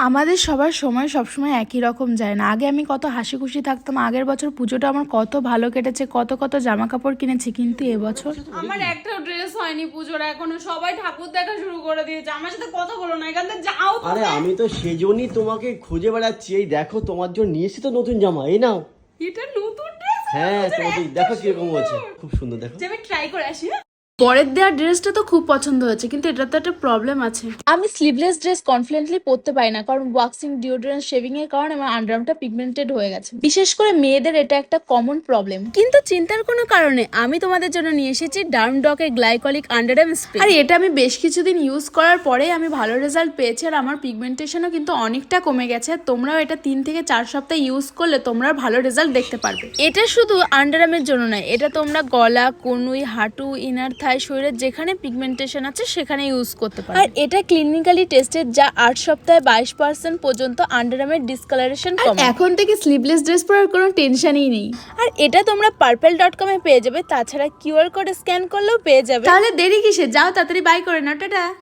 আমাদের সবার সময় সবসময় একই রকম যায় না। আগে আমি কত হাসি খুশি থাকতাম, আগের বছর পুজোটা আমার কত ভালো কেটেছে, কত কত জামা কাপড় কিনেছি, কিন্তু এবছর আমার একটা ড্রেস হয়নি পুজোর এখনো। সবাই ঠাকুর দেখা শুরু করে দিয়েছে। আমার সাথে কথা বলো না, এখান থেকে যাও তো। আরে আমি তো সেজন্যই তোমাকে খুঁজে বেড়াচ্ছি। এই দেখো তোমার জন্য নিয়ে এসেছি তো নতুন জামা, এই নাও। এটা নতুন ড্রেস? হ্যাঁ তোমাকে দেখো কিরকম হয়েছে, খুব সুন্দর দেখো। আমি ট্রাই করে আসি। পরের দেওয়ার ড্রেসটা তো খুব পছন্দ হয়েছে, কিন্তু এটা তো একটা প্রবলেম আছে। আমি স্লিভলেস ড্রেস কনফিডেন্টলি পরতে পারি না, কারণ ওয়াক্সিং, ডিওডোরেন্ট, শেভিং এর কারণে আমার আন্ডারআর্মটা পিগমেন্টেড হয়ে গেছে। বিশেষ করে মেয়েদের এটা একটা কমন প্রবলেম। কিন্তু চিন্তার কোনো কারণে আমি তোমাদের জন্য নিয়ে এসেছি ডার্মডকের গ্লাইকলিক আন্ডারআর্ম স্প্রে। আর এটা আমি বেশ কিছুদিন ইউজ করার পরে আমি ভালো রেজাল্ট পেয়েছি, আর আমার পিগমেন্টেশনও কিন্তু অনেকটা কমে গেছে। তোমরাও এটা 3 থেকে 4 সপ্তাহ ইউজ করলে তোমরা ভালো রেজাল্ট দেখতে পারবে। এটা শুধু আন্ডারআর্মের জন্য নয়, এটা তোমরা গলা, কনুই, হাঁটু, ইনার থাই, শরীরের যেখানে পিগমেন্টেশন আছে সেখানে ইউজ করতে পারো। আর এটা ক্লিনিক্যালি টেস্টেড, যা 8 সপ্তাহে 22% পর্যন্ত আন্ডারআর্মের ডিসকালারেশন কমায়। এখন থেকে স্লিভলেস ড্রেস পরার কোনো টেনশনই নেই। আর এটা তোমরা purple.com এ পেয়ে যাবে, তাছাড়া কিউআর কোড স্ক্যান করলেও পেয়ে যাবে। তাহলে দেরি কিসে, যাও তাড়াতাড়ি বাই করে নাও। টাটা।